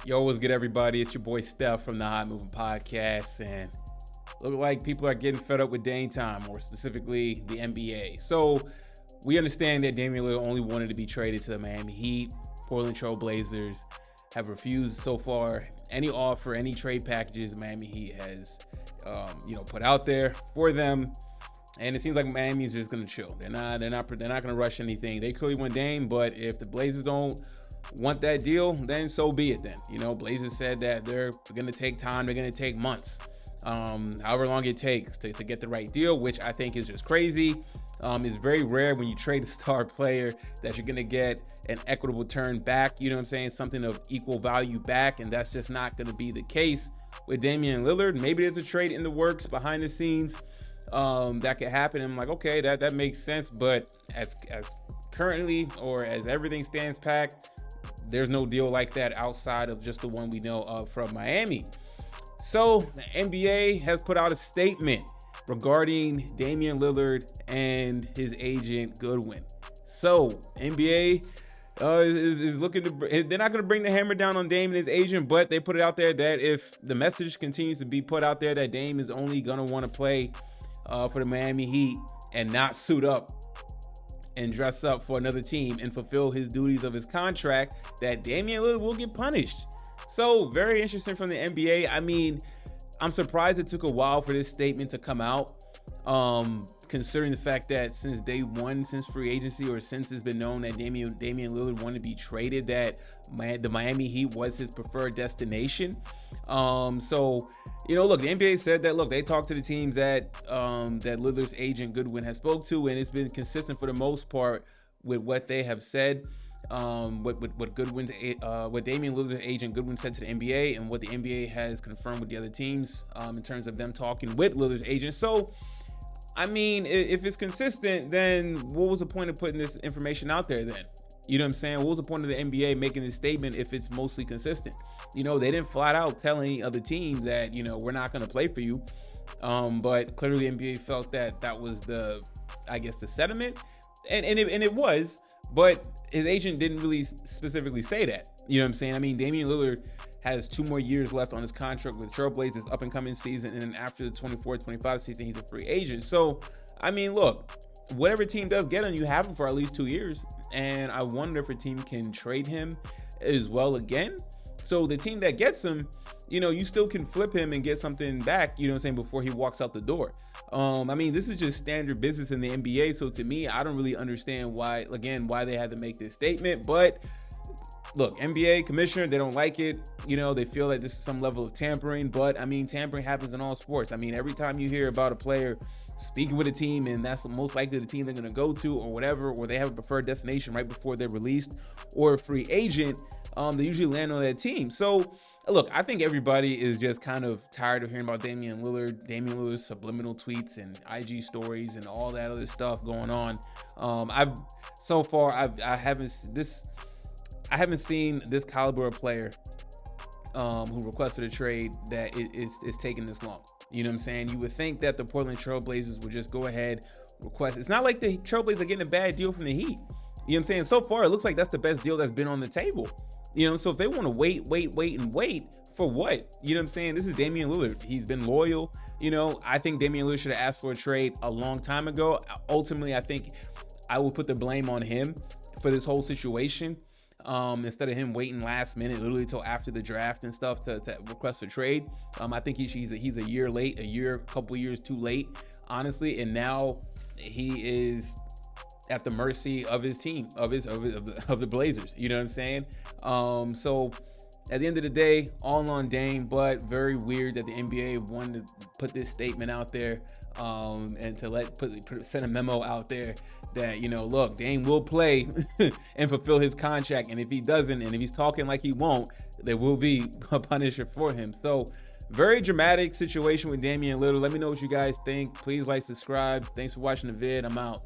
Yo, what's good, everybody? It's your boy Steph from the Hot Moving Podcast, and look like people are getting fed up with Dame time, or specifically the NBA. So we understand that Damian Lillard only wanted to be traded to the Miami Heat. Portland Trail Blazers have refused so far any offer, any trade packages Miami Heat has, put out there for them. And it seems like Miami is just gonna chill. They're not gonna rush anything. They clearly want Dame, but if the Blazers don't want that deal, then so be it then. Blazers said that they're going to take time. They're going to take months, however long it takes to get the right deal, which I think is just crazy. It's very rare when you trade a star player that you're going to get an equitable turn back, something of equal value back, and that's just not going to be the case with Damian Lillard. Maybe there's a trade in the works behind the scenes that could happen. I'm like, okay, that makes sense, but as currently, or as everything stands packed, there's no deal like that outside of just the one we know of from Miami. So the NBA has put out a statement regarding Damian Lillard and his agent Goodwin. So NBA is looking to, they're not going to bring the hammer down on Dame and his agent, but they put it out there that if the message continues to be put out there that Dame is only going to want to play for the Miami Heat and not suit up and dress up for another team and fulfill his duties of his contract, that Damian Lillard will get punished. So very interesting from the NBA. I mean, I'm surprised it took a while for this statement to come out, considering the fact that since day one, since free agency, or since it's been known that Damian Lillard wanted to be traded, that the Miami Heat was his preferred destination. Look, the NBA said that, they talked to the teams that Lillard's agent Goodwin has spoke to, and it's been consistent for the most part with what they have said. What Damian Lillard's agent Goodwin said to the NBA, and what the NBA has confirmed with the other teams in terms of them talking with Lillard's agent. So, I mean, if it's consistent, then what was the point of putting this information out there then? You know what I'm saying? What was the point of the NBA making this statement if it's mostly consistent? They didn't flat out tell any other team that, we're not going to play for you. But clearly the NBA felt that was the sentiment. And it was, but his agent didn't really specifically say that. You know what I'm saying? I mean, Damian Lillard has 2 more years left on his contract with Trailblazers up and coming season. And then after the 24-25 season, he's a free agent. So, I mean, look, whatever team does get him, you have him for at least 2 years. And I wonder if a team can trade him as well again. So the team that gets him, you still can flip him and get something back, before he walks out the door. I mean, this is just standard business in the NBA. So to me, I don't really understand why they had to make this statement. But look, NBA commissioner, they don't like it. They feel like this is some level of tampering. But I mean, tampering happens in all sports. I mean, every time you hear about a player speaking with a team, and that's most likely the team they're going to go to or whatever, or they have a preferred destination right before they're released, or a free agent, they usually land on that team. So look, I think everybody is just kind of tired of hearing about Damian Lillard's subliminal tweets and IG stories and all that other stuff going on. I haven't seen this caliber of player who requested a trade that is taking this long. You know what I'm saying? You would think that the Portland Trail Blazers would just go ahead, request. It's not like the Trail Blazers are getting a bad deal from the Heat. You know what I'm saying? So far, it looks like that's the best deal that's been on the table. So if they want to wait for what? You know what I'm saying? This is Damian Lillard. He's been loyal. I think Damian Lillard should have asked for a trade a long time ago. Ultimately, I think I will put the blame on him for this whole situation. Instead of him waiting last minute, literally till after the draft and stuff to request a trade. I think he's a year late, couple years too late, honestly. And now he is at the mercy of his team, of the Blazers. You know what I'm saying? So at the end of the day, all on Dame, but very weird that the NBA wanted to put this statement out there, and to send a memo out there that, look, Dame will play and fulfill his contract. And if he doesn't, and if he's talking like he won't, there will be a punisher for him. So very dramatic situation with Damian Lillard. Let me know what you guys think. Please like, subscribe. Thanks for watching the vid. I'm out.